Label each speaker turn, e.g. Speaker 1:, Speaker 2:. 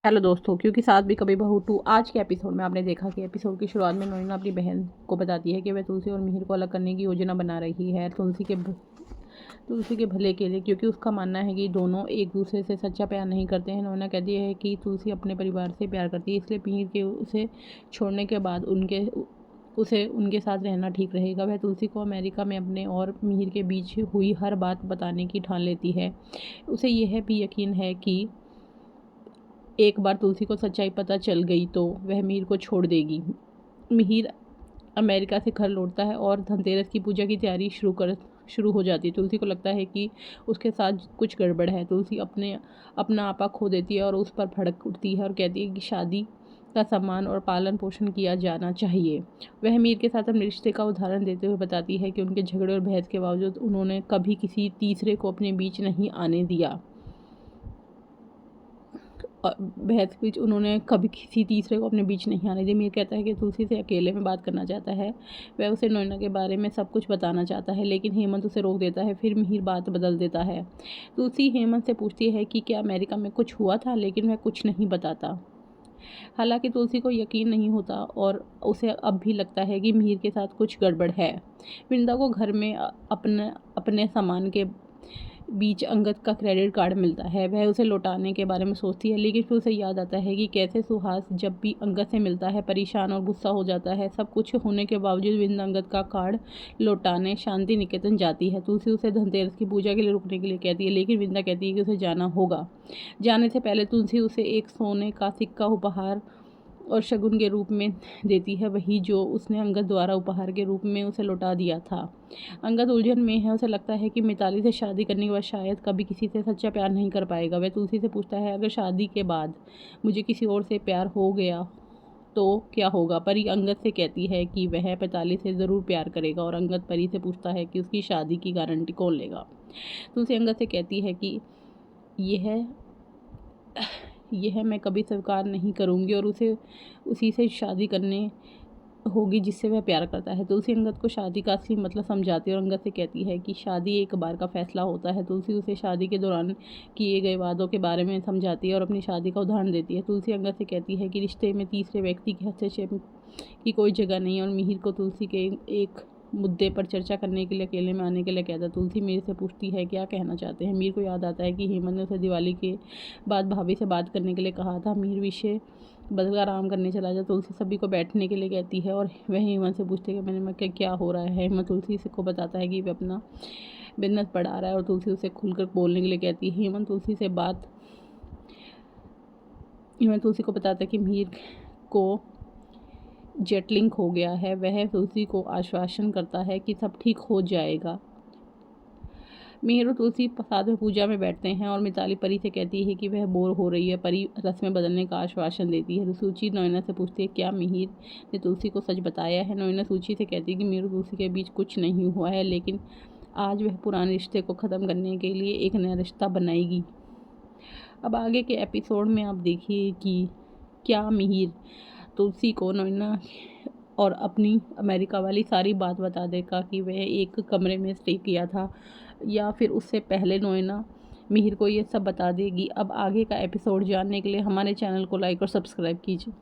Speaker 1: Hello दोस्तों, क्योंकि साथ भी कभी बहू 2 आज के एपिसोड में आपने देखा कि एपिसोड की शुरुआत में नोनिना अपनी बहन को बताती है कि वह तुलसी और मिहिर को अलग करने की योजना बना रही है तुलसी के भले के लिए, क्योंकि उसका मानना है कि दोनों एक दूसरे से सच्चा प्यार नहीं करते हैं। नोनिना कहती है कि तुलसी अपने परिवार से प्यार करती है, इसलिए मिहिर के उसे छोड़ने के बाद उसे उनके साथ रहना ठीक रहेगा। वह तुलसी को अमेरिका में अपने और मिहिर के बीच हुई हर बात बताने की ठान लेती है। उसे यह भी यकीन है कि एक बार तुलसी को सच्चाई पता चल गई तो वह मिहिर को छोड़ देगी। मिहिर अमेरिका से घर लौटता है और धनतेरस की पूजा की तैयारी शुरू हो जाती है। तुलसी को लगता है कि उसके साथ कुछ गड़बड़ है। तुलसी अपना आपा खो देती है और उस पर भड़क उठती है और कहती है कि शादी का सम्मान और पालन पोषण किया जाना चाहिए। वह मीर के साथ अपने रिश्ते का उदाहरण देते हुए बताती है कि उनके झगड़े और बहस के बावजूद उन्होंने कभी किसी तीसरे को अपने बीच नहीं आने दिया। उन्होंने कभी किसी तीसरे को अपने बीच नहीं आने दी। मीर कहता है कि तुलसी से अकेले में बात करना चाहता है। वह उसे नोनिना के बारे में सब कुछ बताना चाहता है, लेकिन हेमंत उसे रोक देता है। फिर मिहिर बात बदल देता है। तुलसी हेमंत से पूछती है कि क्या अमेरिका में कुछ हुआ था, लेकिन वह कुछ नहीं बताता। हालांकि तुलसी को यकीन नहीं होता और उसे अब भी लगता है कि मिहिर के साथ कुछ गड़बड़ है। वृंदा को घर में अपने सामान के बीच अंगद का क्रेडिट कार्ड मिलता है। वह उसे लौटाने के बारे में सोचती है, लेकिन फिर उसे याद आता है कि कैसे सुहास जब भी अंगद से मिलता है परेशान और गुस्सा हो जाता है। सब कुछ होने के बावजूद वृंदा अंगद का कार्ड लौटाने शांति निकेतन जाती है। तुलसी उसे धनतेरस की पूजा के लिए रुकने के लिए कहती है, लेकिन वृंदा कहती है कि उसे जाना होगा। जाने से पहले तुलसी उसे एक सोने का सिक्का उपहार और शगुन के रूप में देती है, वही जो उसने अंगद द्वारा उपहार के रूप में उसे लौटा दिया था। अंगद उलझन में है। उसे लगता है कि मिताली से शादी करने के बाद शायद कभी किसी से सच्चा प्यार नहीं कर पाएगा। वह तुलसी से पूछता है, अगर शादी के बाद मुझे किसी और से प्यार हो गया तो क्या होगा। परी अंगद से कहती है कि वह मिताली से ज़रूर प्यार करेगा और अंगद परी से पूछता है कि उसकी शादी की गारंटी कौन लेगा। तुलसी अंगद से कहती है कि यह मैं कभी स्वीकार नहीं करूंगी और उसे उसी से शादी करने होगी जिससे वह प्यार करता है। तुलसी अंगद को शादी का असली मतलब समझाती है और अंगद से कहती है कि शादी एक बार का फैसला होता है। तुलसी उसे शादी के दौरान किए गए वादों के बारे में समझाती है और अपनी शादी का उदाहरण देती है। तुलसी अंगद से कहती है कि रिश्ते में तीसरे व्यक्ति के हस्तक्षेप की कोई जगह नहीं और मिहिर को तुलसी के एक मुद्दे पर चर्चा करने के लिए अकेले में आने के लिए कहता। तुलसी मीर से पूछती है क्या कहना चाहते हैं। मीर को याद आता है कि हेमंत ने उसे दिवाली के बाद भाभी से बात करने के लिए कहा था। मीर विषय बदलकर आराम करने चला जाता। तुलसी सभी को बैठने के लिए कहती है और वह हेमंत से पूछते हैं कि मैंने क्या हो रहा है। हेमंत तुलसी को बताता है कि वह अपना बिजनेस बढ़ा रहा है और तुलसी उसे खुलकर बोलने के लिए कहती है। हेमंत तुलसी को बताता है कि मीर को जेटलिंग हो गया है। वह तुलसी को आश्वासन करता है कि सब ठीक हो जाएगा। मिहिर और तुलसी साथ में पूजा में बैठते हैं और मिताली परी से कहती है कि वह बोर हो रही है। परी रस्में बदलने का आश्वासन देती है। सूची नोनिना से पूछती है क्या मिहिर ने तुलसी को सच बताया है। नोनिना सूची से कहती है कि मिहिर और तुलसी के बीच कुछ नहीं हुआ है, लेकिन आज वह पुराने रिश्ते को ख़त्म करने के लिए एक नया रिश्ता बनाएगी। अब आगे के एपिसोड में आप देखिए कि क्या मिहिर तुलसी को नोनिना और अपनी अमेरिका वाली सारी बात बता देगा कि वह एक कमरे में स्टे किया था, या फिर उससे पहले नोनिना मिहिर को ये सब बता देगी। अब आगे का एपिसोड जानने के लिए हमारे चैनल को लाइक और सब्सक्राइब कीजिए।